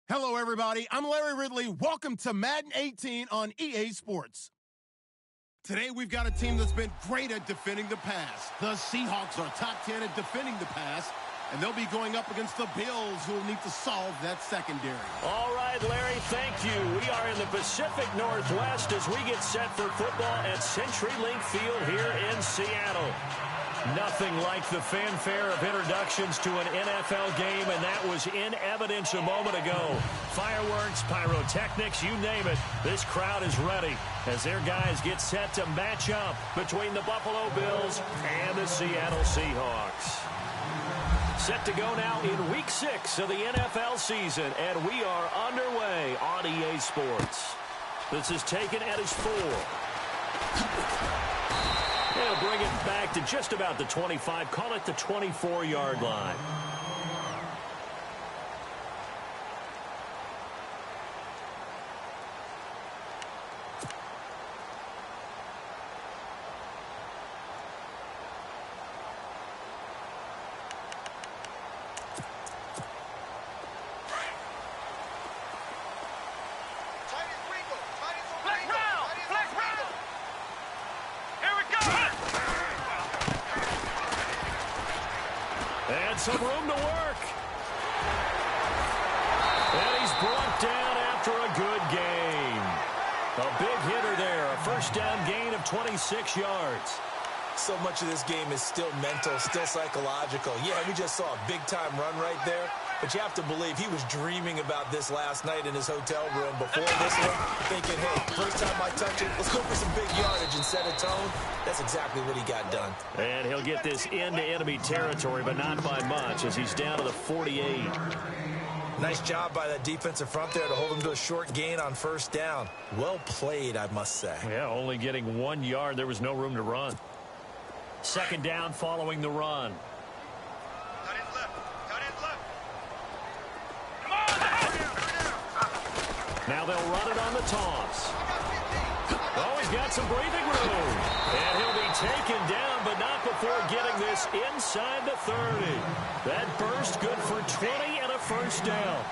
Hello, everybody. I'm Larry Ridley. Welcome to Madden 18 on EA Sports. Today, we've got a team that's been great at defending the pass. The Seahawks are top 10 at defending the pass, and they'll be going up against the Bills, who will need to solve that secondary. All right, Larry, thank you. We are in the Pacific Northwest as we get set for football at CenturyLink Field here in Seattle. Nothing like the fanfare of introductions to an NFL game, and that was in evidence a moment ago. Fireworks, pyrotechnics, you name it. This crowd is ready as their guys get set to match up between the Buffalo Bills and the Seattle Seahawks. Set to go now in Week 6 of the NFL season, and we are underway on EA Sports. This is taken at his 4. They'll bring it back to just about the 25, call it the 24-yard line. Some room to work. And he's brought down after a good gain. A big hitter there. A first down gain of 26 yards. So much of this game is still mental, still psychological. Yeah, we just saw a big-time run right there. But you have to believe he was dreaming about this last night in his hotel room before this one, thinking, hey, first time I touch it, let's go for some big yardage and set a tone. That's exactly what he got done. And he'll get this into enemy territory, but not by much, as he's down to the 48. Nice job by that defensive front there to hold him to a short gain on first down. Well played, I must say. Yeah, only getting 1 yard. There was no room to run. Second down following the run. Now they'll run it on the toss. Oh, he's got some breathing room. And he'll be taken down, but not before getting this inside the 30. That burst good for 20 and a first down.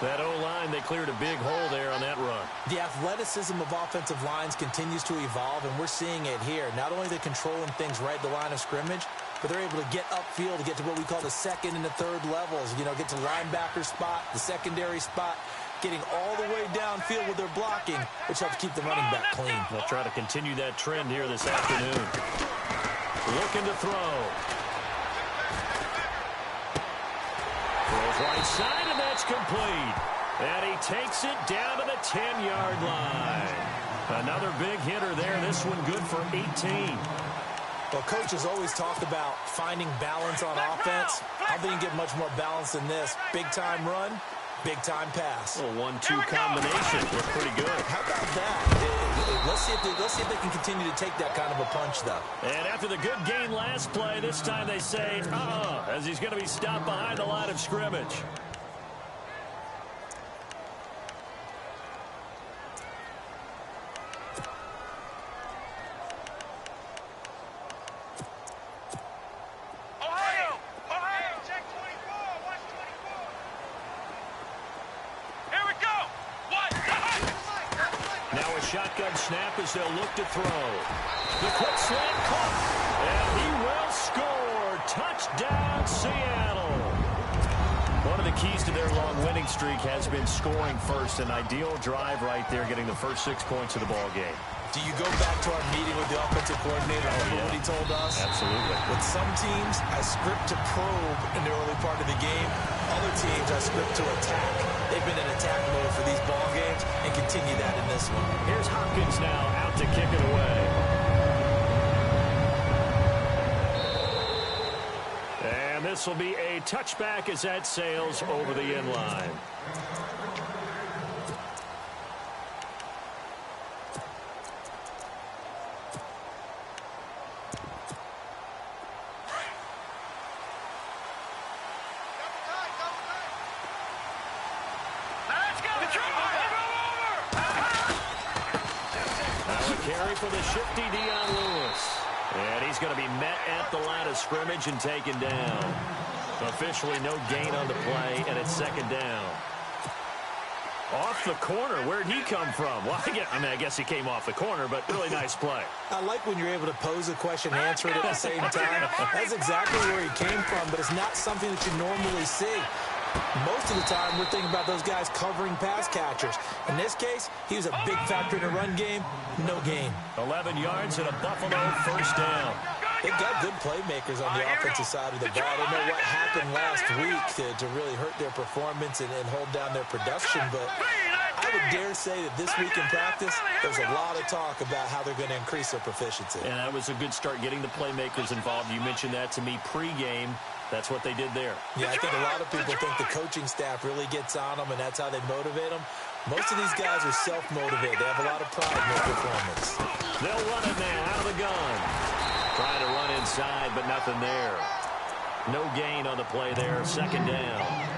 That O-line, they cleared a big hole there on that run. The athleticism of offensive lines continues to evolve, and we're seeing it here. Not only are they controlling things right at the line of scrimmage, but they're able to get upfield to get to what we call the second and the third levels. You know, get to linebacker spot, the secondary spot, getting all the way downfield with their blocking, which helps keep the running back clean. They'll try to continue that trend here this afternoon. Looking to throw. Throws right side, and that's complete. And he takes it down to the 10-yard line. Another big hitter there. This one good for 18. Well, coaches always talk about finding balance on offense. I don't think you can get much more balance than this. Big-time run, big-time pass. A 1-2 combination. Looks pretty good. How about that? Let's see if they can continue to take that kind of a punch, though. And after the good gain last play, this time they say, as he's going to be stopped behind the line of scrimmage. Shotgun snap as they'll look to throw. The quick slant caught, and he will score. Touchdown, Seattle. One of the keys to their long winning streak has been scoring first. An ideal drive right there, getting the first 6 points of the ball game. Do you go back to our meeting with the offensive coordinator? Remember what he told us? Absolutely. With some teams, I script to probe in the early part of the game. Other teams, I script to attack. They've been in attack mode for these ball games and continue that in this one. Here's Hopkins now out to kick it away. And this will be a touchback as that sails over the end line. Carry for the shifty Dion Lewis. And he's going to be met at the line of scrimmage and taken down. Officially no gain on the play, and it's second down. Off the corner. Where'd he come from? Well, I guess he came off the corner, but really nice play. I like when you're able to pose a question and answer it at the same time. That's exactly where he came from, but it's not something that you normally see. Most of the time, we're thinking about those guys covering pass catchers. In this case, he was a big factor in the run game. No gain. 11 yards and a Buffalo first down. They've got good playmakers on the offensive side of the ball. I don't know what happened last week to really hurt their performance and hold down their production, but I would dare say that this week in practice, there's a lot of talk about how they're going to increase their proficiency. And that was a good start, getting the playmakers involved. You mentioned that to me pregame. That's what they did there. Yeah, I think a lot of people think the coaching staff really gets on them, and that's how they motivate them. Most of these guys are self-motivated. They have a lot of pride in their performance. They'll run it now out of the gun. Trying to run inside, but nothing there. No gain on the play there. Second down.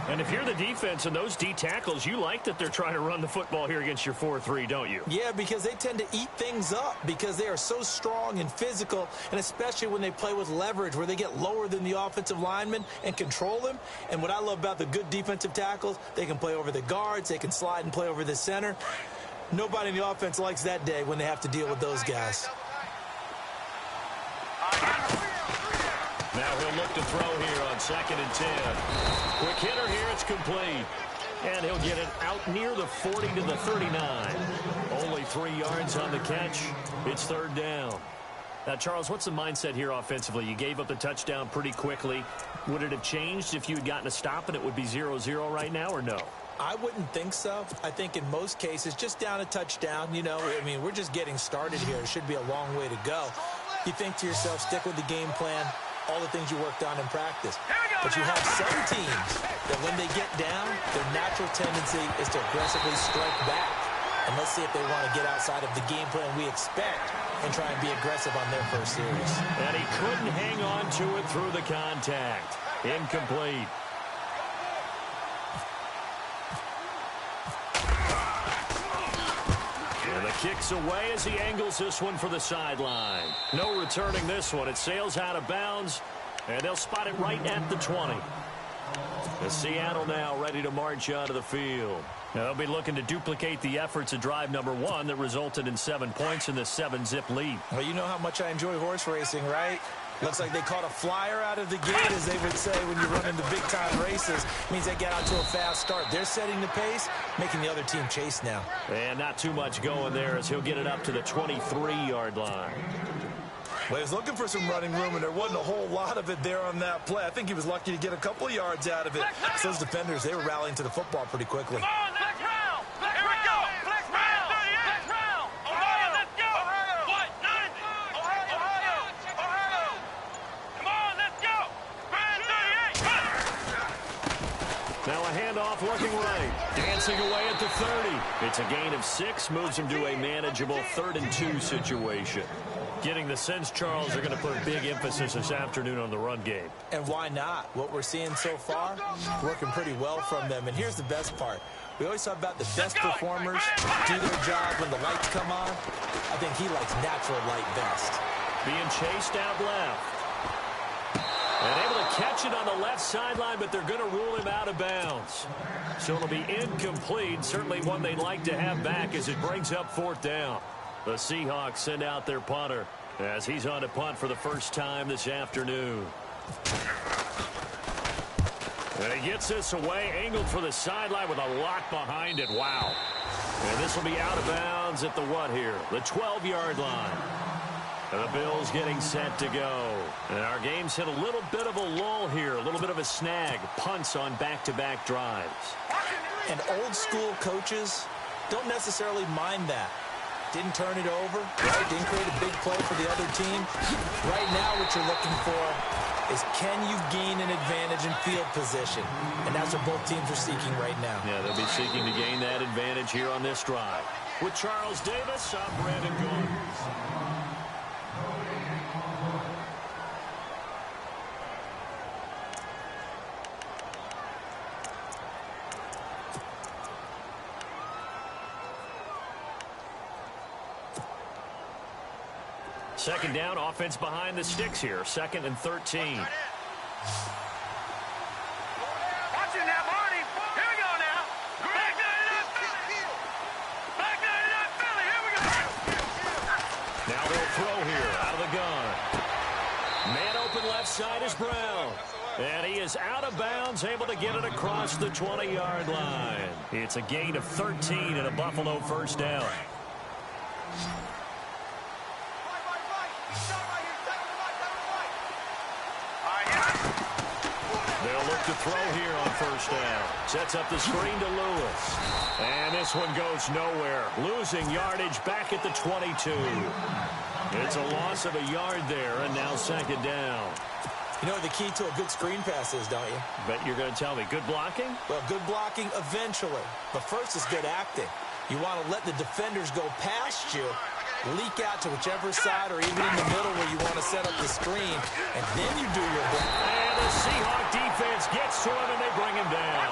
And if you're the defense and those D tackles, you like that they're trying to run the football here against your 4-3, don't you? Yeah, because they tend to eat things up because they are so strong and physical, and especially when they play with leverage where they get lower than the offensive linemen and control them. And what I love about the good defensive tackles, they can play over the guards, they can slide and play over the center. Nobody in the offense likes that day when they have to deal with those guys. Now he'll look to throw here on 2nd and 10. Quick hitter here, it's complete. And he'll get it out near the 40 to the 39. Only 3 yards on the catch. It's third down. Now, Charles, what's the mindset here offensively? You gave up the touchdown pretty quickly. Would it have changed if you had gotten a stop and it would be 0-0 right now, or no? I wouldn't think so. I think in most cases, just down a touchdown, we're just getting started here. It should be a long way to go. You think to yourself, stick with the game plan, all the things you worked on in practice. But you have some teams that when they get down, their natural tendency is to aggressively strike back. And let's see if they want to get outside of the game plan we expect and try and be aggressive on their first series. And he couldn't hang on to it through the contact. Incomplete. And the kick's away as he angles this one for the sideline. No returning this one. It sails out of bounds, and they'll spot it right at the 20. The Seattle now ready to march onto the field. Now they'll be looking to duplicate the efforts of drive number 1 that resulted in 7 points in the 7-zip lead. Well, you know how much I enjoy horse racing, right? Looks like they caught a flyer out of the gate, as they would say when you run into big-time races. Means they get out to a fast start. They're setting the pace, making the other team chase now. And not too much going there as he'll get it up to the 23-yard line. Well, he was looking for some running room, and there wasn't a whole lot of it there on that play. I think he was lucky to get a couple of yards out of it. So those defenders, they were rallying to the football pretty quickly. Come on, let's round. Here we go. Flex round. Flex round. Ohio, let's go. What? Ohio. Come on, let's go. Brand 38. Now a handoff looking right. Dancing away at the 30. It's a gain of 6. Moves him to a manageable 3rd and 2 situation. Getting the sense, Charles, they're going to put a big emphasis this afternoon on the run game. And why not? What we're seeing so far, working pretty well from them. And here's the best part. We always talk about the best performers do their job when the lights come on. I think he likes natural light best. Being chased out left. And able to catch it on the left sideline, but they're going to rule him out of bounds. So it'll be incomplete. Certainly one they'd like to have back as it brings up 4th down. The Seahawks send out their punter as he's on to punt for the first time this afternoon. And he gets this away, angled for the sideline with a lot behind it. Wow. And this will be out of bounds at the what here? The 12-yard line. And the Bills getting set to go. And our game's hit a little bit of a lull here, a little bit of a snag. Punts on back-to-back drives. And old-school coaches don't necessarily mind that. Didn't turn it over, right? Didn't create a big play for the other team. Right now what you're looking for is, can you gain an advantage in field position? And that's what both teams are seeking right now. Yeah, they'll be seeking to gain that advantage here on this drive. With Charles Davis, I'm Brandon Goins. Second down, offense behind the sticks here. 2nd and 13. Watching that, Marty. Here we go now. Green. throw here out of the gun. Man open left side is Brown. And he is out of bounds, able to get it across the 20-yard line. It's a gain of 13 and a Buffalo first down. They'll look to throw here on first down. Sets up the screen to Lewis. And this one goes nowhere. Losing yardage back at the 22. It's a loss of a yard there, and now second down. You know what the key to a good screen pass is, don't you? Bet you're going to tell me. Good blocking? Well, good blocking eventually. But first is good acting. You want to let the defenders go past you, leak out to whichever side or even in the middle where you want to set up the screen, and then you do your best. And the Seahawk defense gets to him, and they bring him down.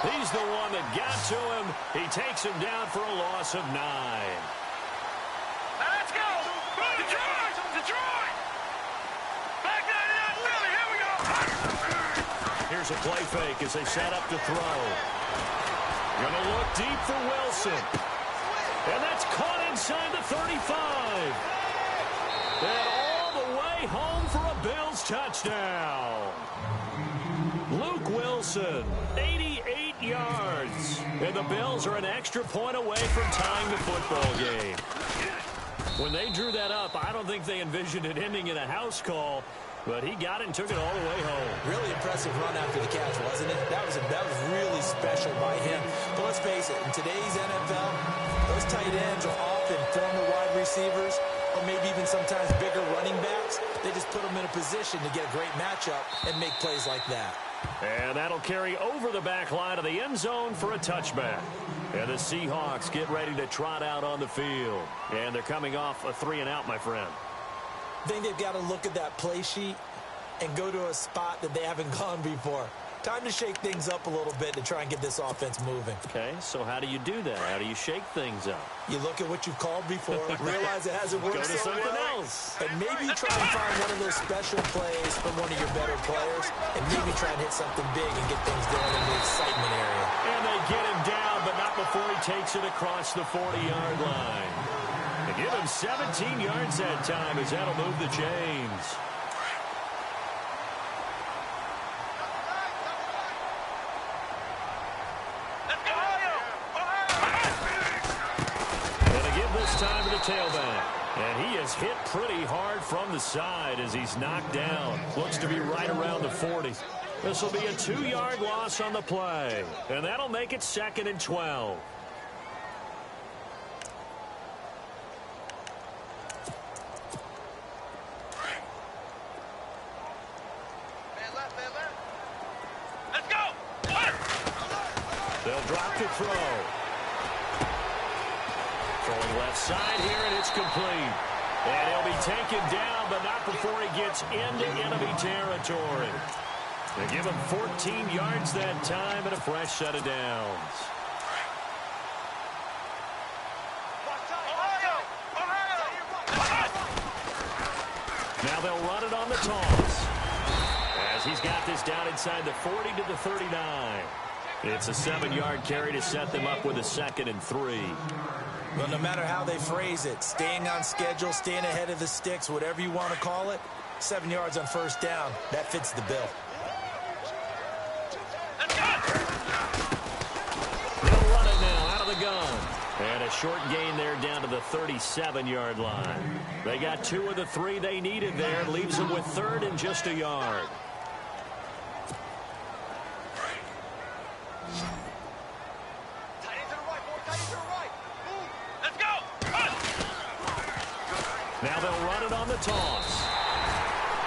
He's the one that got to him. He takes him down for a loss of 9. Let's go! Detroit! Detroit! Back 99 Philly, here we go! Here's a play fake as they set up to throw. Gonna look deep for Wilson. And that's caught inside the 35. And all the way home for a Bills touchdown. Luke Wilson, 88 yards. And the Bills are an extra point away from tying the football game. When they drew that up, I don't think they envisioned it ending in a house call, but he got it and took it all the way home. Really impressive run after the catch, wasn't it? That was really special by him. But let's face it, in today's NFL, those tight ends are often former wide receivers or maybe even sometimes bigger running backs. They just put them in a position to get a great matchup and make plays like that. And that'll carry over the back line of the end zone for a touchback. And the Seahawks get ready to trot out on the field. And they're coming off a 3-and-out, my friend. I think they've got to look at that play sheet and go to a spot that they haven't gone before. Time to shake things up a little bit to try and get this offense moving. Okay, so how do you do that? How do you shake things up? You look at what you've called before, realize it hasn't worked Go to so something well, else. and maybe try and find one of those special plays from one of your better players, and maybe try and hit something big and get things going in the excitement area. And they get him down, but not before he takes it across the 40-yard line. They give him 17 yards that time as that'll move the chains. Time to the tailback. And he is hit pretty hard from the side as he's knocked down. Looks to be right around the 40. This will be a 2-yard loss on the play. And that'll make it 2nd and 12. Let's go! They'll drop to throw. Throwing left side here, and it's complete. And he'll be taken down, but not before he gets into enemy territory. They give him 14 yards that time and a fresh set of downs. Now they'll run it on the toss. As he's got this down inside the 40 to the 39. It's a 7-yard carry to set them up with a 2nd and 3. Well, no matter how they phrase it, staying on schedule, staying ahead of the sticks, whatever you want to call it, 7 yards on first down, that fits the bill. They'll run it now out of the gun. And a short gain there down to the 37-yard line. They got 2 of the 3 they needed there. Leaves them with 3rd and just a yard. Now they'll run it on the toss.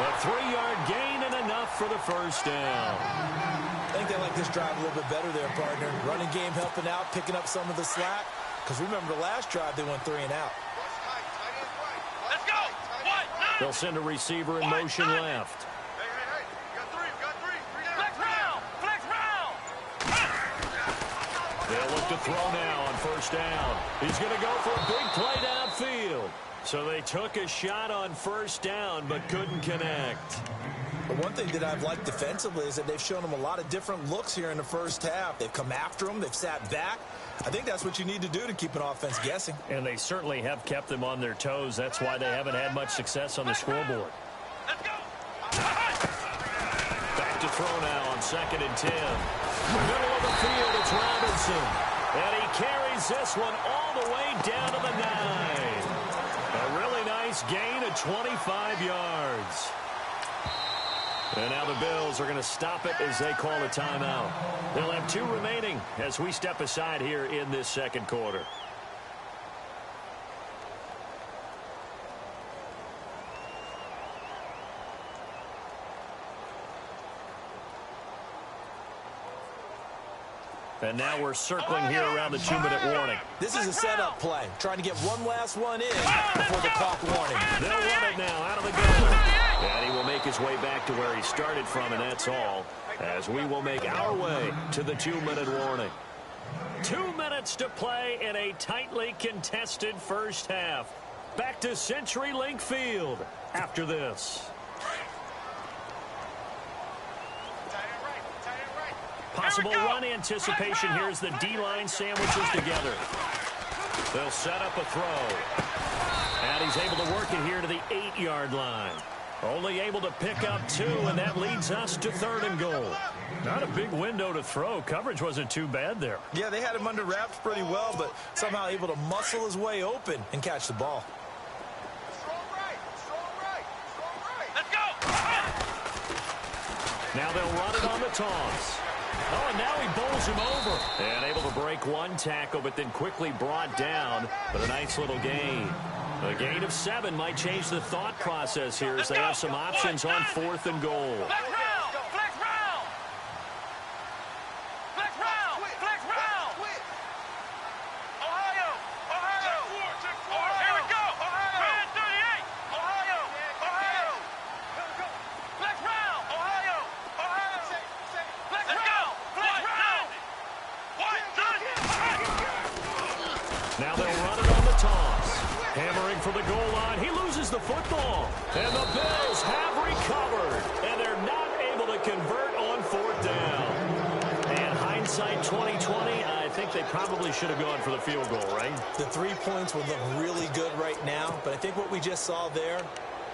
A 3-yard gain and enough for the first down. I think they like this drive a little bit better there, partner. Running game helping out, picking up some of the slack. Because remember, the last drive they went 3-and-out. Let's go! They'll send a receiver in motion left. Hey. Got three. Flex round! They'll look to throw now on first down. He's going to go for a big play downfield. So they took a shot on first down, but couldn't connect. But one thing that I've liked defensively is that they've shown them a lot of different looks here in the first half. They've come after them. They've sat back. I think that's what you need to do to keep an offense guessing. And they certainly have kept them on their toes. That's why they haven't had much success on the scoreboard. Let's go. Back to throw now on 2nd and 10. Middle of the field, it's Robinson. And he carries this one all the way down to the 9. A really nice gain of 25 yards. And now the Bills are going to stop it as they call a timeout. They'll have 2 remaining as we step aside here in this second quarter. And now we're circling here around the 2-minute warning. This is a setup play, trying to get one last one in before the clock warning. They'll run it now out of the gun. And he will make his way back to where he started from, and that's all, as we will make our way to the 2-minute warning. 2 minutes to play in a tightly contested first half. Back to CenturyLink Field after this. Possible run anticipation here as the D-line sandwiches together. They'll set up a throw. And he's able to work it here to the 8-yard line. Only able to pick up 2, and that leads us to 3rd and goal. Not a big window to throw. Coverage wasn't too bad there. Yeah, they had him under wraps pretty well, but somehow able to muscle his way open and catch the ball. Let's go. Now they'll run it on the toss. Oh, and now he bowls him over. And able to break 1 tackle, but then quickly brought down. But a nice little gain. A gain of 7 might change the thought process here as they have some options on 4th and goal. Flex round. Flex round. Flex round. Flex round. Ohio. Ohio. Here we go. Ohio. 38. Ohio. Ohio. Flex round. Ohio. Ohio. Let's go. Flex round. 1, 2. Now they'll run it on the toss. Hammering for the goal line. He loses the football. And the Bills have recovered. And they're not able to convert on 4th down. And hindsight 2020, I think they probably should have gone for the field goal, right? The 3 points would look really good right now, but I think what we just saw there,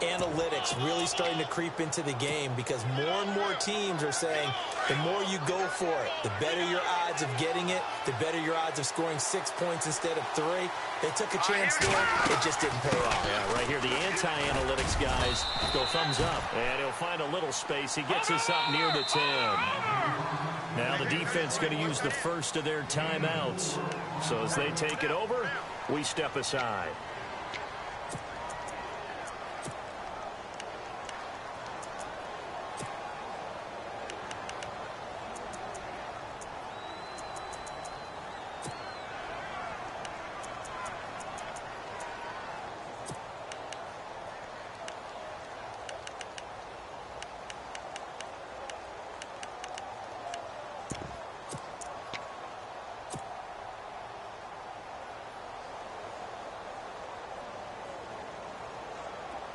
analytics really starting to creep into the game because more and more teams are saying the more you go for it, the better your odds of getting it, the better your odds of scoring 6 points instead of 3. They took a chance there. It just didn't pay off. Yeah, right here, the anti-analytics guys go thumbs up. And he'll find a little space. He gets us up near the 10. Now the defense going to use the first of their timeouts. So as they take it over, we step aside.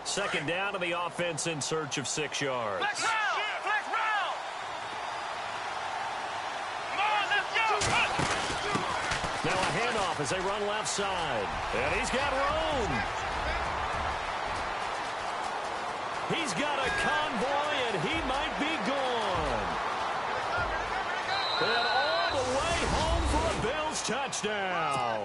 Second down to the offense in search of 6 yards. Flex round. Flex round. Come on, let's go. Now a handoff as they run left side. And he's got room. He's got a convoy, and he might be gone. And all the way home for a Bills touchdown.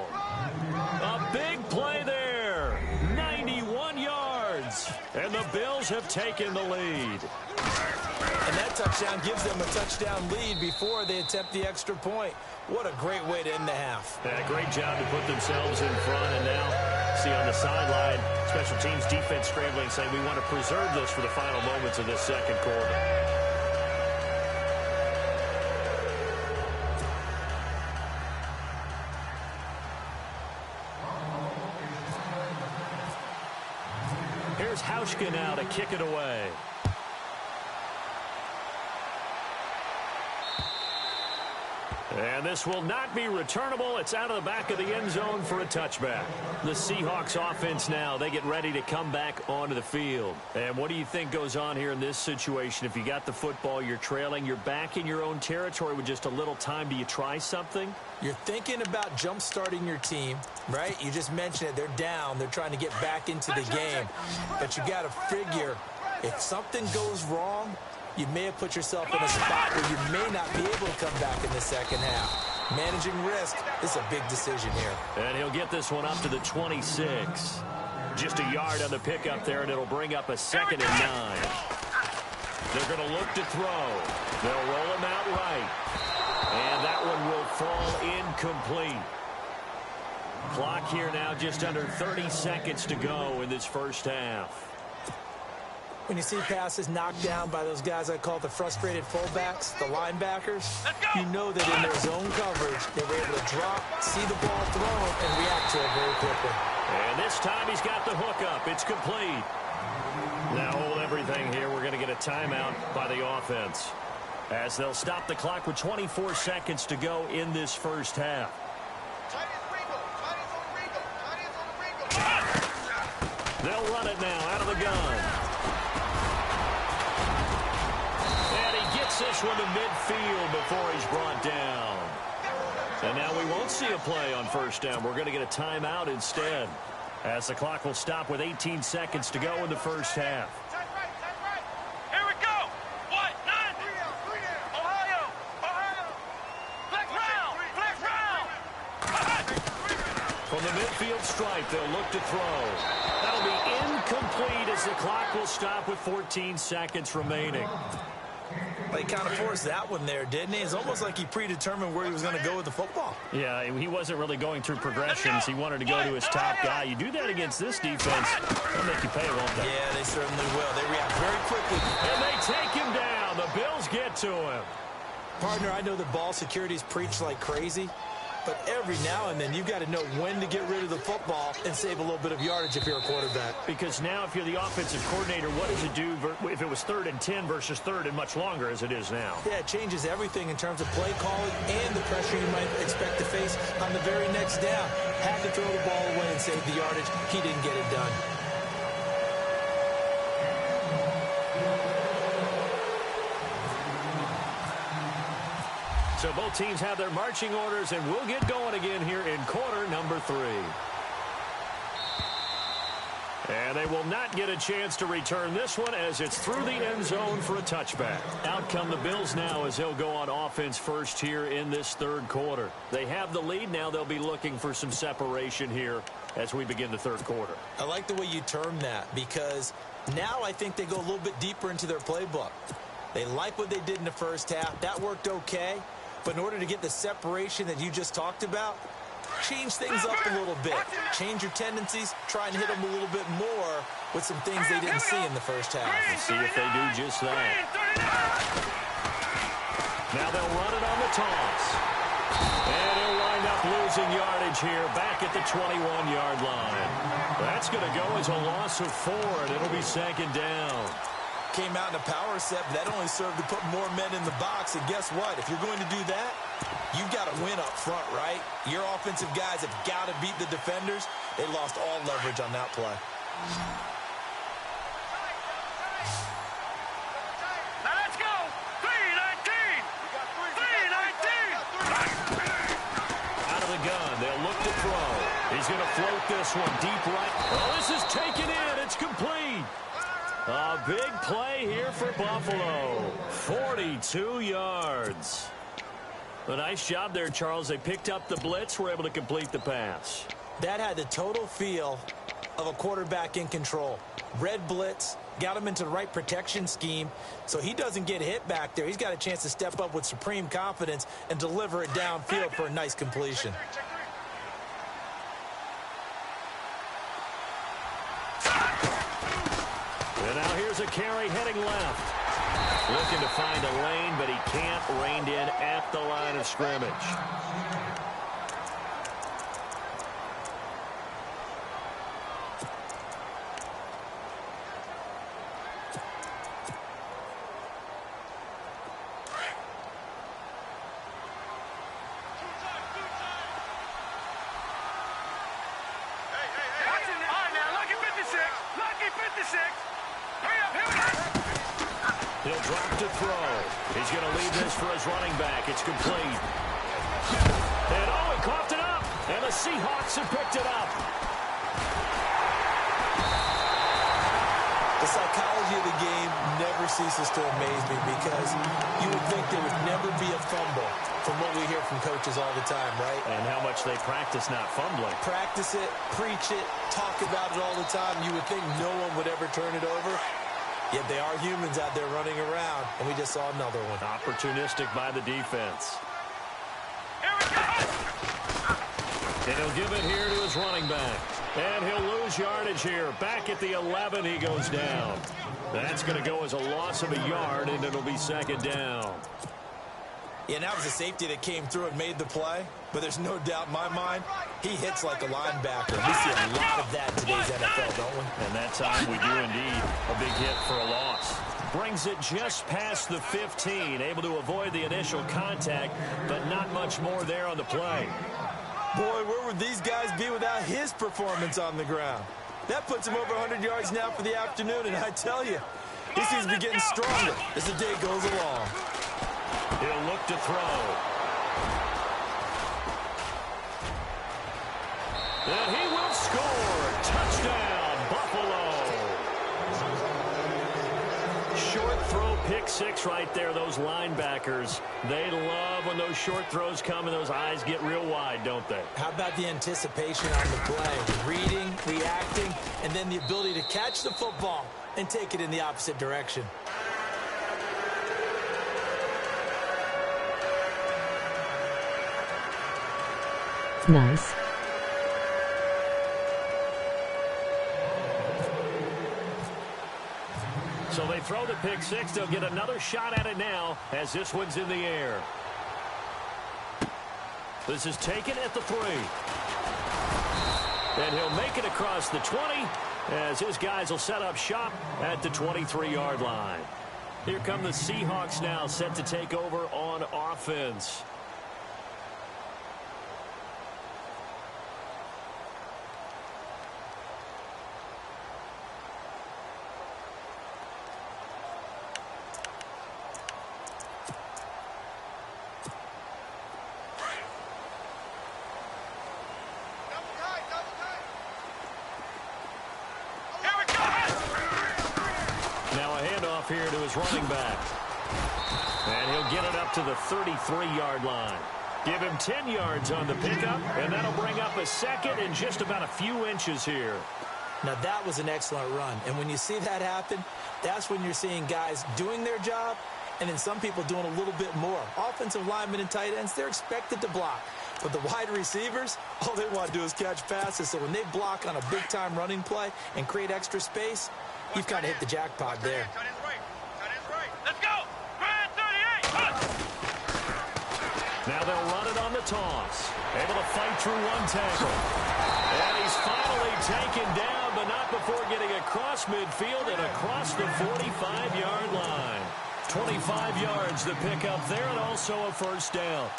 A big play there. 91 yards. And the Bills have taken the lead. And that touchdown gives them a touchdown lead before they attempt the extra point. What a great way to end the half. Yeah, great job to put themselves in front. And now, see on the sideline, special teams defense scrambling, saying we want to preserve this for the final moments of this second quarter. Here's Hauschka now to kick it away. And this will not be returnable. It's out of the back of the end zone for a touchback. The Seahawks offense now, they get ready to come back onto the field. And what do you think goes on here in this situation? If you got the football, you're trailing, you're back in your own territory with just a little time. Do you try something? You're thinking about jump-starting your team, right? You just mentioned it. They're down. They're trying to get back into the game. But you got to figure if something goes wrong, you may have put yourself in a spot where you may not be able to come back in the second half. Managing risk is a big decision here. And he'll get this one up to the 26. Just a yard on the pickup there, and it'll bring up a 2nd and 9. They're going to look to throw. They'll roll him out right. And that one will fall incomplete. Clock here now just under 30 seconds to go in this first half. When you see passes knocked down by those guys I call the frustrated fullbacks, the linebackers, you know that in their zone coverage, they were able to drop, see the ball thrown, and react to it very quickly. And this time he's got the hook up. It's complete. Now hold everything here. We're going to get a timeout by the offense, as they'll stop the clock with 24 seconds to go in this first half. They'll run it now out of the gun. This one to midfield before he's brought down. And now we won't see a play on first down. We're going to get a timeout instead, as the clock will stop with 18 seconds to go in the first half. Here we go. What? 9. Ohio. Flex round. From the midfield stripe, they'll look to throw. That'll be incomplete as the clock will stop with 14 seconds remaining. Well, he kind of forced that one there, didn't he? It's almost like he predetermined where he was going to go with the football. Yeah, he wasn't really going through progressions. He wanted to go to his top guy. You do that against this defense, they'll make you pay, won't they? Yeah, they certainly will. They react very quickly. And they take him down. The Bills get to him. Partner, I know that ball security's preached like crazy, but every now and then you've got to know when to get rid of the football and save a little bit of yardage if you're a quarterback. Because now if you're the offensive coordinator, what does it do if it was 3rd and 10 versus 3rd and much longer as it is now? Yeah, it changes everything in terms of play calling and the pressure you might expect to face on the very next down. Had to throw the ball away and save the yardage. He didn't get it done. So both teams have their marching orders, and we'll get going again here in quarter number 3. And they will not get a chance to return this one as it's through the end zone for a touchback. Out come the Bills now as they'll go on offense first here in this third quarter. They have the lead now. They'll be looking for some separation here as we begin the third quarter. I like the way you term that, because now I think they go a little bit deeper into their playbook. They like what they did in the first half. That worked okay. But in order to get the separation that you just talked about, change things up a little bit. Change your tendencies. Try and hit them a little bit more with some things they didn't see in the first half. We'll see if they do just that. Now they'll run it on the toss. And he'll wind up losing yardage here back at the 21-yard line. That's going to go as a loss of 4, and it'll be 2nd down. Came out in a power set, but that only served to put more men in the box. And guess what? If you're going to do that, you've got to win up front, right? Your offensive guys have got to beat the defenders. They lost all leverage on that play. Now let's go. 3-19. 3-19. Out of the gun, they'll look to throw. He's going to float this one deep right. Oh, this is taken in. It's complete. A big play here for Buffalo. 42 yards. A nice job there, Charles. They picked up the blitz, were able to complete the pass. That had the total feel of a quarterback in control. Red blitz, got him into the right protection scheme, so he doesn't get hit back there. He's got a chance to step up with supreme confidence and deliver it downfield for a nice completion. And now here's a carry heading left. Looking to find a lane, but he can't. Reined in at the line of scrimmage. to throw. He's going to leave this for his running back. It's complete. And, oh, he coughed it up. And the Seahawks have picked it up. The psychology of the game never ceases to amaze me because you would think there would never be a fumble from what we hear from coaches all the time, right? And how much they practice not fumbling. Practice it, preach it, talk about it all the time. You would think no one would ever turn it over. Yet they are humans out there running around, and we just saw another one. Opportunistic by the defense. Here we go! And he'll give it here to his running back. And he'll lose yardage here. Back at the 11, he goes down. That's going to go as a loss of a yard, and it'll be second down. Yeah, that was a safety that came through and made the play. But there's no doubt in my mind, he hits like a linebacker. We see a lot of that in today's NFL, don't we? And that time we do indeed. A big hit for a loss. Brings it just past the 15. Able to avoid the initial contact, but not much more there on the play. Boy, where would these guys be without his performance on the ground? That puts him over 100 yards now for the afternoon, and I tell you, he seems to be getting stronger as the day goes along. He'll look to throw. And he will score. Touchdown, Buffalo. Short throw, pick six right there. Those linebackers, they love when those short throws come and those eyes get real wide, don't they? How about the anticipation on the play? Reading, reacting, and then the ability to catch the football and take it in the opposite direction. Nice. So they throw the pick six. They'll get another shot at it now as this one's in the air. This is taken at the 3. And he'll make it across the 20 as his guys will set up shop at the 23-yard line. Here come the Seahawks now, set to take over on offense. Here to his running back. And he'll get it up to the 33-yard line. Give him 10 yards on the pickup, and that'll bring up a second in just about a few inches here. Now, that was an excellent run. And when you see that happen, that's when you're seeing guys doing their job and then some people doing a little bit more. Offensive linemen and tight ends, they're expected to block. But the wide receivers, all they want to do is catch passes. So when they block on a big-time running play and create extra space, you've kind of hit the jackpot there. Let's go! Grand 38! Now they'll run it on the toss. Able to fight through one tackle. And he's finally taken down, but not before getting across midfield and across the 45-yard line. 25 yards to pick up there, and also a first down.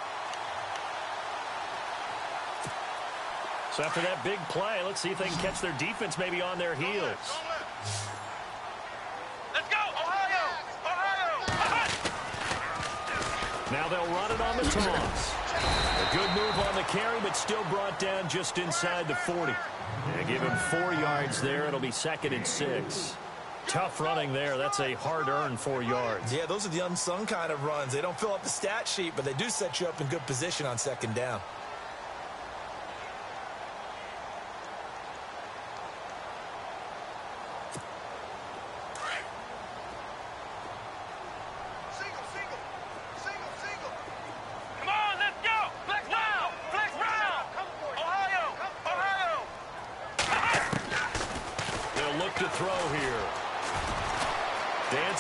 So after that big play, let's see if they can catch their defense maybe on their heels. Let's go! Ohio! Ohio! Now they'll run it on the toss. A good move on the carry, but still brought down just inside the 40. And give him 4 yards there. It'll be 2nd and 6. Tough running there. That's a hard-earned 4 yards. Yeah, those are the unsung kind of runs. They don't fill up the stat sheet, but they do set you up in good position on 2nd down.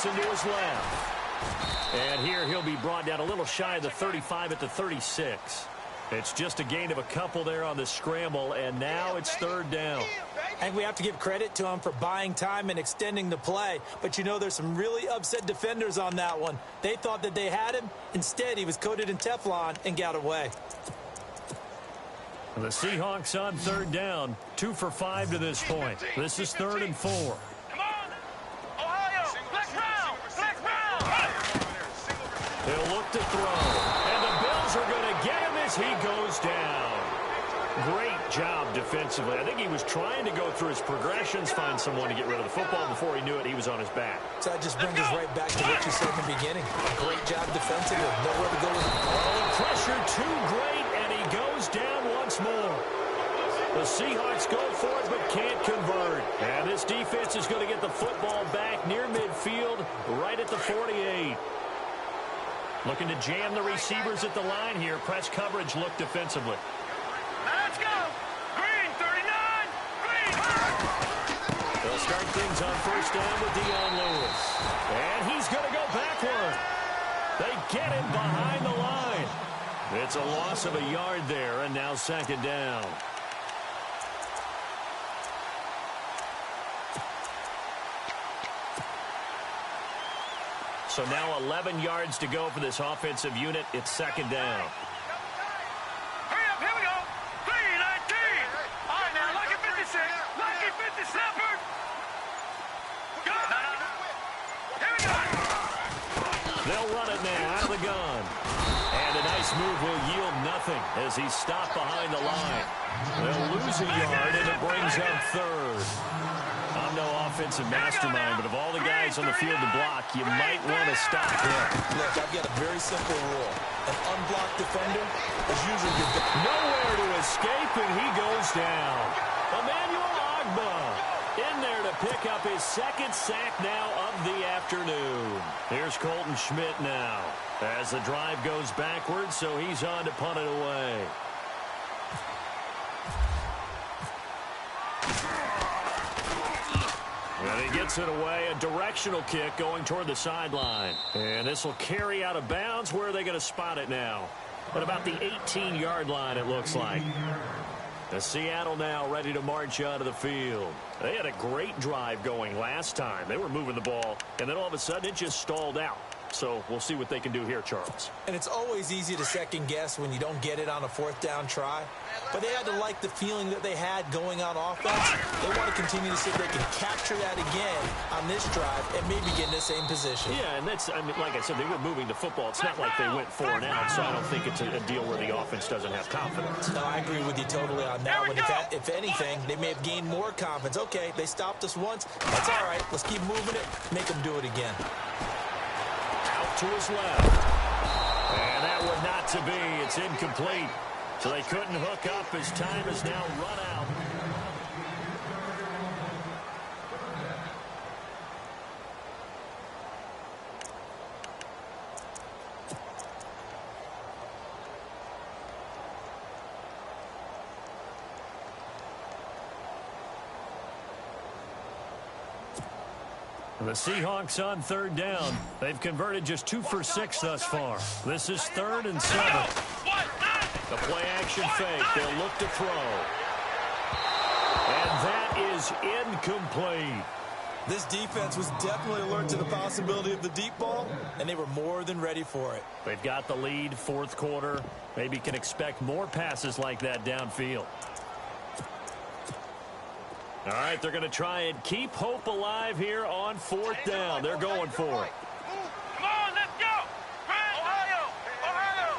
Into his left. And here he'll be brought down a little shy of the 35 at the 36. It's just a gain of a couple there on the scramble, and now it's 3rd down. And we have to give credit to him for buying time and extending the play. But you know, there's some really upset defenders on that one. They thought that they had him. Instead, he was coated in Teflon and got away. The Seahawks on 3rd down. 2 for 5 to this point. This is 3rd and 4. Come on! Ohio! Black Brown! Black Brown! He'll look to throw. And the Bills are going to get him as he goes down. Great job defensively. I think he was trying to go through his progressions, find someone to get rid of the football. Before he knew it, he was on his back. So that just brings us right back to what you said in the beginning. Great job defensively. Nowhere to go with it. Oh, the pressure too great, and he goes down once more. The Seahawks go for it but can't convert. And this defense is going to get the football back near midfield, right at the 48. Looking to jam the receivers at the line here. Press coverage look defensively. Let's go! Green, 39! Green! They'll start things on first down with Dion Lewis. And he's going to go backward. They get him behind the line. It's a loss of a yard there, and now second down. So now 11 yards to go for this offensive unit. It's second down. Hurry up, here we go! 3-19! All right, now, lucky 56! Lucky 50 Snapper! Go! Here we go! They'll run it now out of the gun. And a nice move will yield nothing as he's stopped behind the line. They'll lose a yard, and it brings up third. I'm no offensive mastermind, but of all the guys on the field to block, you might want to stop him. Look, I've got a very simple rule. An unblocked defender is usually your best. Nowhere to escape, and he goes down. Emmanuel Ogba in there to pick up his second sack now of the afternoon. Here's Colton Schmidt now as the drive goes backwards, so he's on to punt it away. And he gets it away, a directional kick going toward the sideline. And this will carry out of bounds. Where are they going to spot it now? At about the 18-yard line, it looks like. The Seattle now ready to march onto the field. They had a great drive going last time. They were moving the ball, and then all of a sudden it just stalled out. So we'll see what they can do here, Charles. And it's always easy to second guess when you don't get it on a fourth down try. But they had to like the feeling that they had going on offense. They want to continue to see if they can capture that again on this drive and maybe get in the same position. Yeah, and that's, I mean, like I said, they were moving the football. It's not like they went 4 and out, so I don't think it's a deal where the offense doesn't have confidence. No, I agree with you totally on that one. If anything, they may have gained more confidence. Okay, they stopped us once. That's all right. Let's keep moving it. Make them do it again. To his left. And that would not to be. It's incomplete. So they couldn't hook up as time has now run out. The Seahawks on third down. They've converted just 2 for 6 thus far. This is 3rd and 7. The play action fake. They'll look to throw. And that is incomplete. This defense was definitely alert to the possibility of the deep ball, and they were more than ready for it. They've got the lead, 4th quarter. Maybe can expect more passes like that downfield. All right, they're going to try and keep hope alive here on 4th down. They're going for it. Come on, let's go! Ohio! Ohio!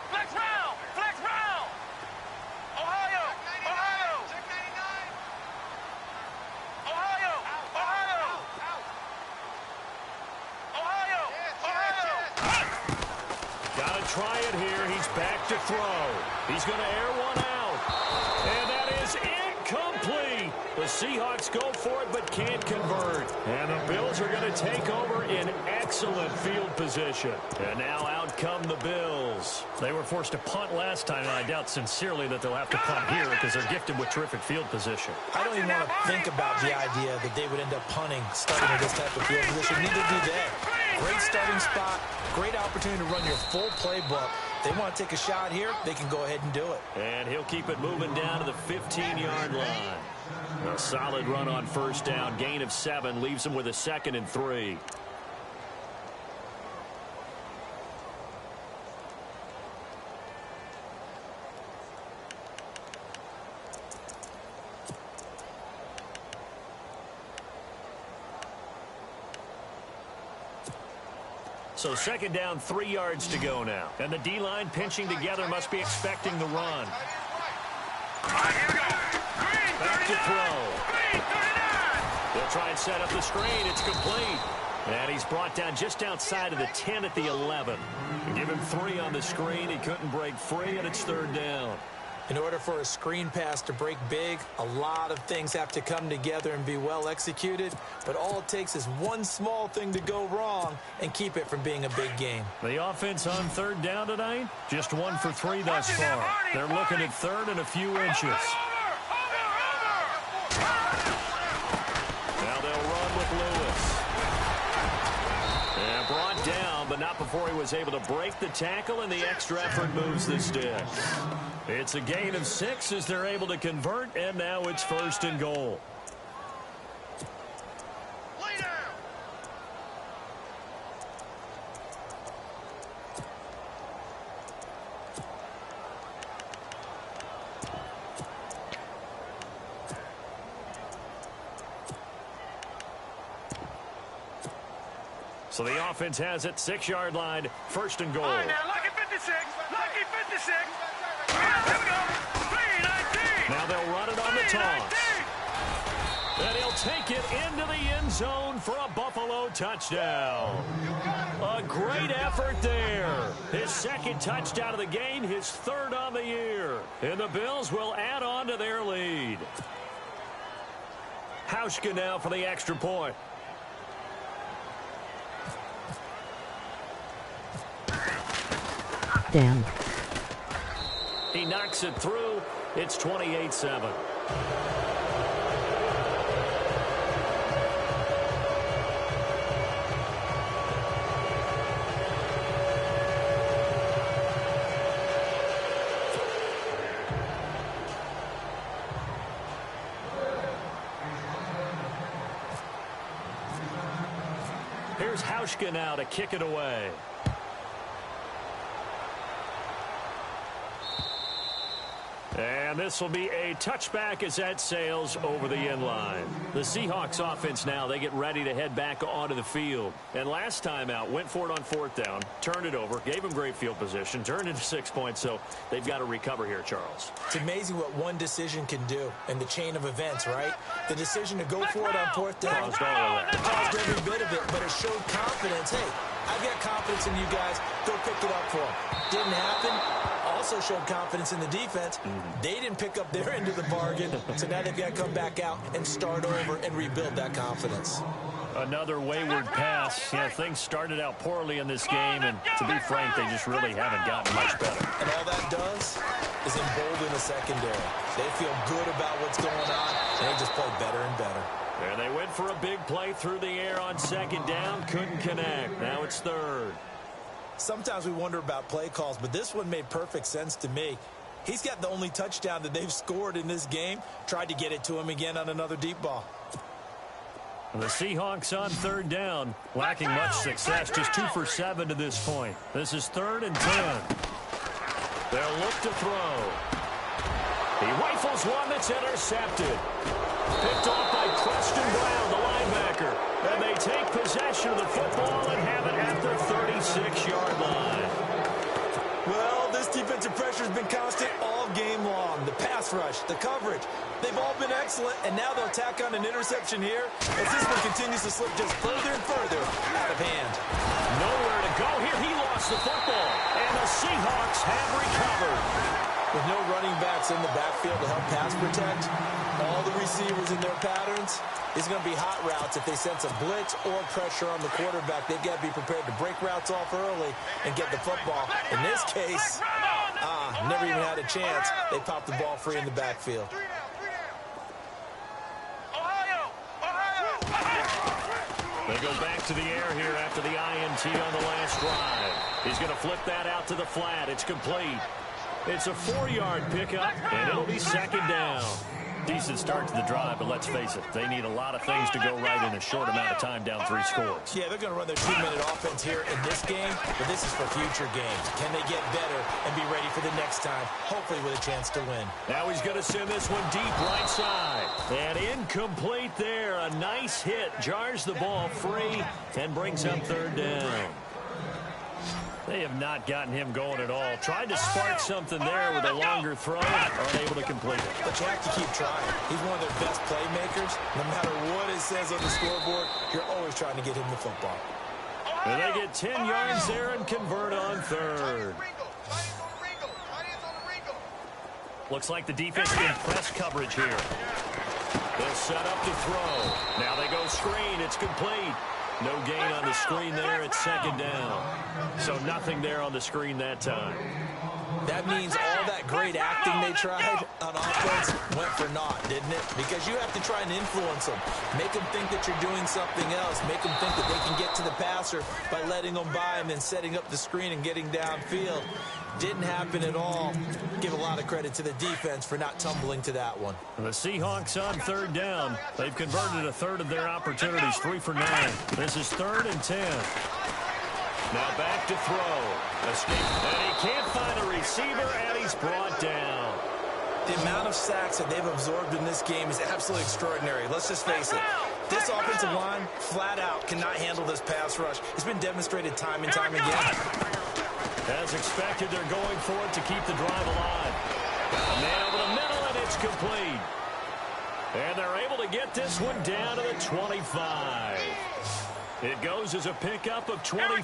Flex round! Flex round! Ohio! Ohio! Ohio! Ohio! Ohio! Ohio! Got to try it here. He's back to throw. He's going to air one out. And that is incomplete. The Seahawks go for it but can't convert. And the Bills are going to take over in excellent field position. And now out come the Bills. They were forced to punt last time, and I doubt sincerely that they'll have to punt here because they're gifted with terrific field position. I don't even want to think about the idea that they would end up punting starting with this type of field position. Neither do they. Great starting spot, great opportunity to run your full playbook. They want to take a shot here, they can go ahead and do it. And he'll keep it moving down to the 15-yard line. A solid run on first down. Gain of 7 leaves him with a 2nd and 3. So second down, 3 yards to go now. And the D-line pinching together must be expecting the run. Back to throw. They'll try and set up the screen. It's complete. And he's brought down just outside of the 10 at the 11. Give him 3 on the screen. He couldn't break free, and it's third down. In order for a screen pass to break big, a lot of things have to come together and be well executed. But all it takes is one small thing to go wrong and keep it from being a big game. The offense on third down tonight, just 1 for 3 thus far. They're looking at third and a few inches. Now they'll run with Lewis. And brought down, but not before he was able to break the tackle, and the extra effort moves the sticks. It's a gain of 6 as they're able to convert, and now it's first and goal. Lay down. So the offense has it, 6-yard line, first and goal. All right, now, lucky 56. Lucky 56. Here we go. 3-19. Now they'll run it on the toss. And he'll take it into the end zone for a Buffalo touchdown. A great effort there. His second touchdown of the game, his third on the year. And the Bills will add on to their lead. Hauschka now for the extra point. Damn. He knocks it through. It's 28-7. Here's Hauschka now to kick it away. And this will be a touchback as that sails over the end line. The Seahawks offense now, they get ready to head back onto the field. And last time out, went for it on fourth down, turned it over, gave them great field position, turned into 6 points, so they've got to recover here, Charles. It's amazing what one decision can do in the chain of events, right? The decision to go for it on fourth down Caused all of that. caused every bit of it, but it showed confidence. Hey, I've got confidence in you guys. Go pick it up for them. Didn't happen. Also showed confidence in the defense. They didn't pick up their end of the bargain, so now they've got to come back out and start over and rebuild that confidence. Another wayward pass. You know, things started out poorly in this game, and to be frank, they just really haven't gotten much better. And all that does is embolden the secondary. They feel good about what's going on, and they just play better and better. And they went for a big play through the air on second down, couldn't connect. Now it's third. Sometimes we wonder about play calls, but this one made perfect sense to me. He's got the only touchdown that they've scored in this game. Tried to get it to him again on another deep ball. The Seahawks on third down, lacking much success, just 2 for 7 to this point. This is 3rd and 10. They'll look to throw. He rifles one that's intercepted. Picked off by Preston Brown, the linebacker. And they take possession of the football and have it at the 36-yard line. Well, this defensive pressure has been constant all game long. The pass rush, the coverage, they've all been excellent, and now they'll tack on an interception here as this one continues to slip just further and further out of hand. Nowhere to go here. He lost the football, and the Seahawks have recovered. With no running backs in the backfield to help pass protect, all the receivers in their patterns, it's going to be hot routes. If they sense a blitz or pressure on the quarterback, they've got to be prepared to break routes off early and get the football. In this case, never even had a chance. They popped the ball free in the backfield. They go back to the air here after the INT on the last drive. He's going to flip that out to the flat. It's complete. It's a 4-yard pickup, and it'll be second down. Decent start to the drive, but let's face it, they need a lot of things to go right in a short amount of time, down 3 scores. Yeah, they're going to run their 2-minute offense here in this game, but this is for future games. Can they get better and be ready for the next time, hopefully with a chance to win? Now he's going to send this one deep right side. And incomplete there. A nice hit. Jars the ball free and brings up third down. They have not gotten him going at all. Tried to spark something there with a longer throw. Unable to complete it. But you have to keep trying. He's one of their best playmakers. No matter what it says on the scoreboard, you're always trying to get him the football. And they get 10 yards there and convert on third. Looks like the defense in press coverage here. They'll set up to throw. Now they go screen. It's complete. No gain on the screen there. It's second down. So nothing there on the screen that time. That means all that great acting they tried on offense went for naught, didn't it? Because you have to try and influence them. Make them think that you're doing something else. Make them think that they can get to the passer by letting them by and then setting up the screen and getting downfield. Didn't happen at all. Give a lot of credit to the defense for not tumbling to that one. The Seahawks on third down. They've converted a third of their opportunities, 3 for 9. This is 3rd and 10. Now back to throw. Escape. And he can't find a receiver, and he's brought down. The amount of sacks that they've absorbed in this game is absolutely extraordinary. Let's just face it. This offensive line, flat out, cannot handle this pass rush. It's been demonstrated time and time again. As expected, they're going for it to keep the drive alive. Got a man over the middle, and it's complete. And they're able to get this one down to the 25. It goes as a pickup of 23.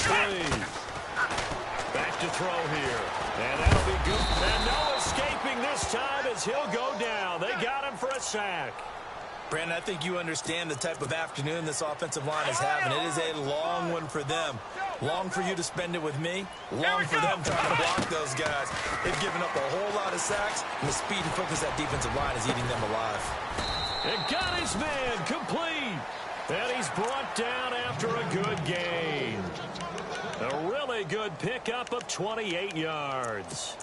Back to throw here. And that'll be good. And no escaping this time as he'll go down. They got him for a sack. Brandon, I think you understand the type of afternoon this offensive line is having. It is a long one for them. Long for you to spend it with me. Long for them trying to block those guys. They've given up a whole lot of sacks, and the speed and focus of that defensive line is eating them alive. And got his man complete. And he's brought down after a good gain. A really good pickup of 28 yards.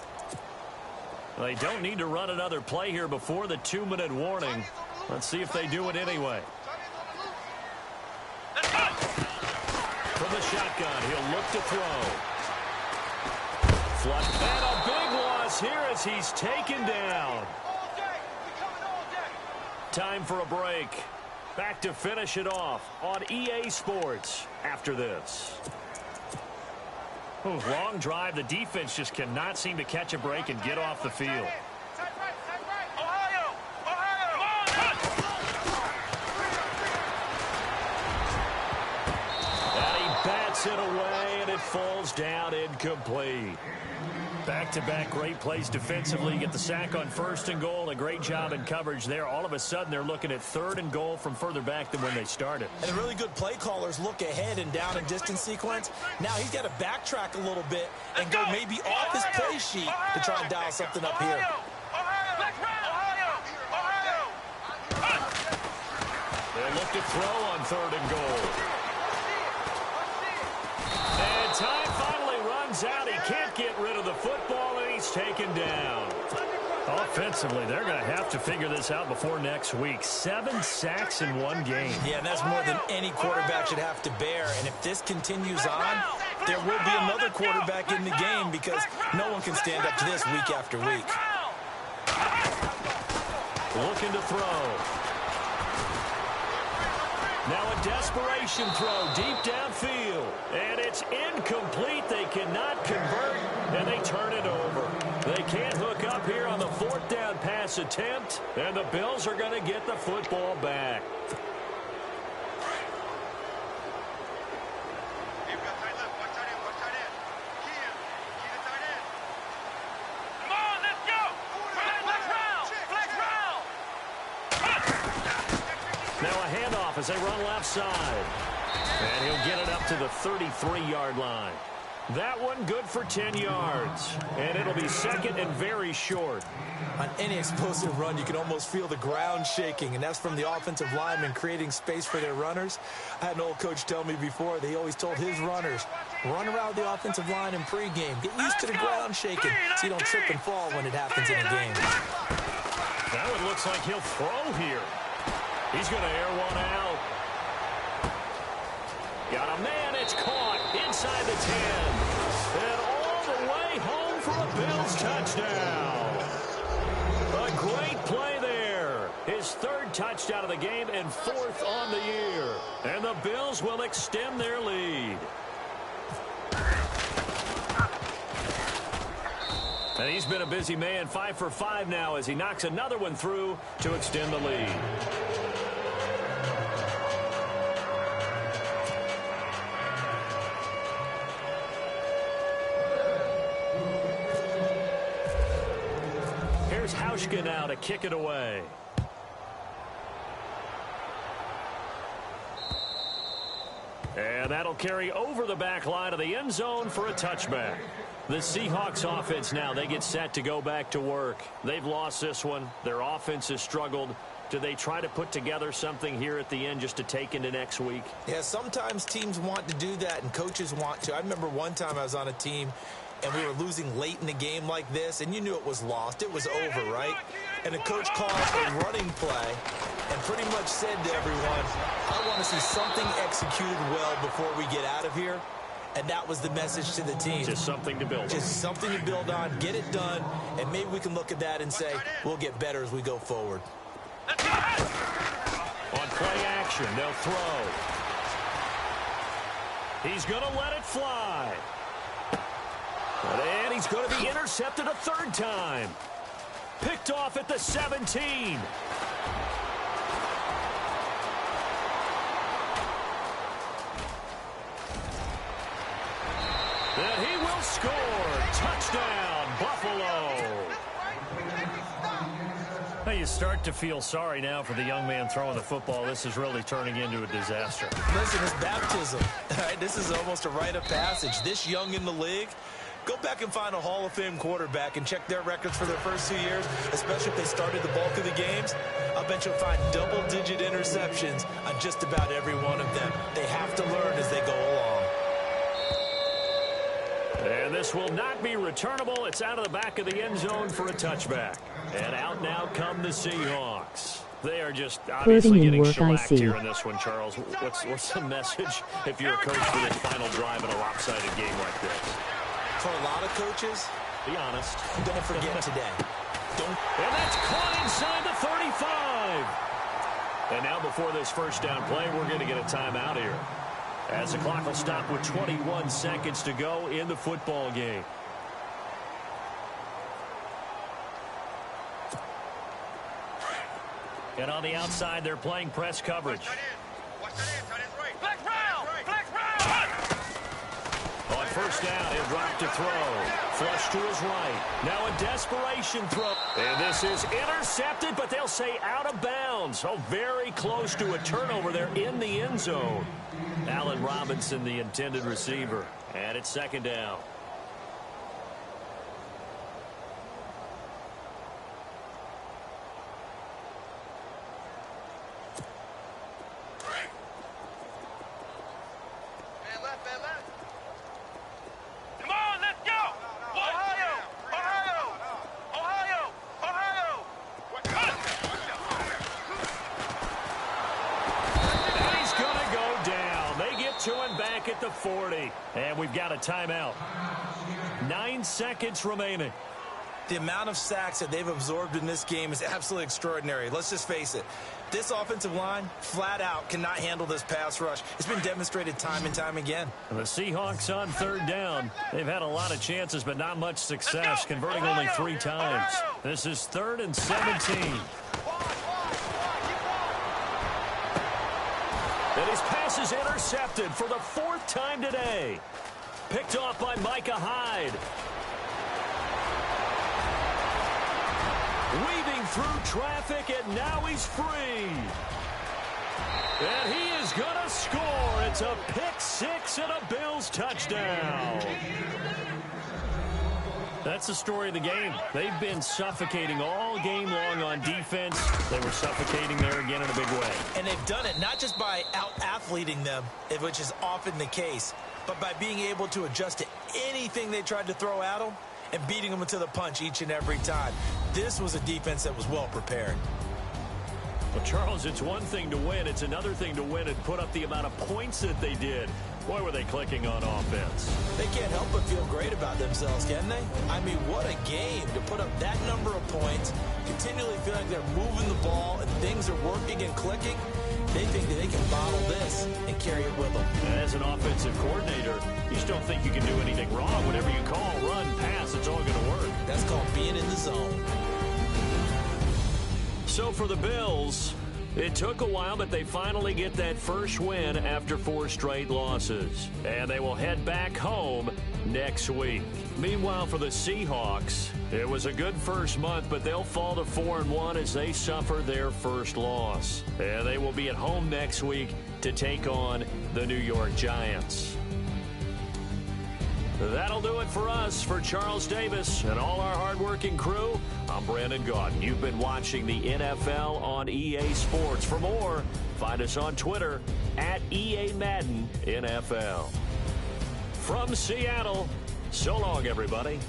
They don't need to run another play here before the 2-minute warning. Let's see if they do it anyway. From the shotgun, he'll look to throw. Flush. And a big loss here as he's taken down. Time for a break. Back to finish it off on EA Sports after this. Long drive. The defense just cannot seem to catch a break and get off the field. Bats it away, and it falls down incomplete. Back-to-back great plays defensively. Get the sack on 1st and goal. A great job in coverage there. All of a sudden, they're looking at 3rd and goal from further back than when they started. And the really good play callers look ahead and down and distance sequence. Now he's got to backtrack a little bit and go maybe off his play sheet to try and dial something up here. They'll look to throw on 3rd and goal. And time finally runs out. He can't get rid of the football, and he's taken down. Offensively, they're going to have to figure this out before next week. 7 sacks in one game. Yeah, and that's more than any quarterback should have to bear. And if this continues on, there will be another quarterback in the game because no one can stand up to this week after week. Looking to throw. Now a desperation throw deep downfield. And it's incomplete. They cannot convert, and they turn it over. They can't hook up here on the 4th down pass attempt, and the Bills are going to get the football back. As they run left side. And he'll get it up to the 33-yard line. That one good for 10 yards. And it'll be 2nd and very short. On any explosive run, you can almost feel the ground shaking, and that's from the offensive linemen creating space for their runners. I had an old coach tell me before that he always told his runners, run around the offensive line in pregame. Get used to the ground shaking so you don't trip and fall when it happens in a game. Now it looks like he'll throw here. He's going to air one out. Got a man. It's caught inside the 10. And all the way home for a Bills touchdown. A great play there. His 3rd touchdown of the game and 4th on the year. And the Bills will extend their lead. And he's been a busy man, 5 for 5 now as he knocks another one through to extend the lead. Here's Hauschka now to kick it away. And that'll carry over the back line of the end zone for a touchback. The Seahawks offense now, they get set to go back to work. They've lost this one. Their offense has struggled. Do they try to put together something here at the end just to take into next week? Yeah, sometimes teams want to do that and coaches want to. I remember one time I was on a team and we were losing late in the game like this, and you knew it was lost. It was over, right? And the coach called a running play and pretty much said to everyone, I want to see something executed well before we get out of here. And that was the message to the team. Just something to build on. Just something to build on, get it done, and maybe we can look at that and say, we'll get better as we go forward. On play action, they'll throw. He's going to let it fly. And he's going to be intercepted a third time. Picked off at the 17. And he will score. Touchdown, Buffalo. Now you start to feel sorry now for the young man throwing the football. This is really turning into a disaster. Listen, it's baptism. Right? This is almost a rite of passage. This young in the league, go back and find a Hall of Fame quarterback and check their records for their first 2 years, especially if they started the bulk of the games. I'll bet you'll find double-digit interceptions on just about every one of them. They have to learn as they go along. And this will not be returnable. It's out of the back of the end zone for a touchback. And out now come the Seahawks. They are just obviously getting shellacked here in this one, Charles. What's the message if you're a coach for this final drive in a lopsided game like this? For a lot of coaches, be honest. Don't forget today. And that's caught inside the 35. And now before this first down play, we're going to get a timeout here, as the clock will stop with 21 seconds to go in the football game. And on the outside, they're playing press coverage. On first down, he'll drop to throw. Flush to his right. Now a desperation throw. And this is intercepted, but they'll say out of bounds. Oh, very close to a turnover there in the end zone. Allen Robinson, the intended receiver. And it's second down. At the 40, and we've got a timeout. 9 seconds remaining. The amount of sacks that they've absorbed in this game is absolutely extraordinary. Let's just face it. This offensive line, flat out, cannot handle this pass rush. It's been demonstrated time and time again. And the Seahawks on third down. They've had a lot of chances, but not much success, converting only 3 times. This is 3rd and 17. And his pass is intercepted for the 4th time today. Picked off by Micah Hyde. Weaving through traffic, and now he's free. And he is going to score. It's a pick 6 and a Bills touchdown. That's the story of the game. They've been suffocating all game long on defense. They were suffocating there again in a big way. And they've done it not just by out-athleting them, which is often the case, but by being able to adjust to anything they tried to throw at them and beating them to the punch each and every time. This was a defense that was well prepared. Well, Charles, it's one thing to win. It's another thing to win and put up the amount of points that they did. Boy, were they clicking on offense. They can't help but feel great about themselves, can they? I mean, what a game to put up that number of points, continually feel like they're moving the ball and things are working and clicking. They think that they can bottle this and carry it with them. As an offensive coordinator, you just don't think you can do anything wrong. Whatever you call, run, pass, it's all going to work. That's called being in the zone. So for the Bills, it took a while, but they finally get that first win after 4 straight losses. And they will head back home next week. Meanwhile, for the Seahawks, it was a good first month, but they'll fall to 4-1 as they suffer their first loss. And they will be at home next week to take on the New York Giants. That'll do it for us. For Charles Davis and all our hardworking crew, I'm Brandon Gaudin. You've been watching the NFL on EA Sports. For more, find us on Twitter at EA Madden NFL. From Seattle, so long, everybody.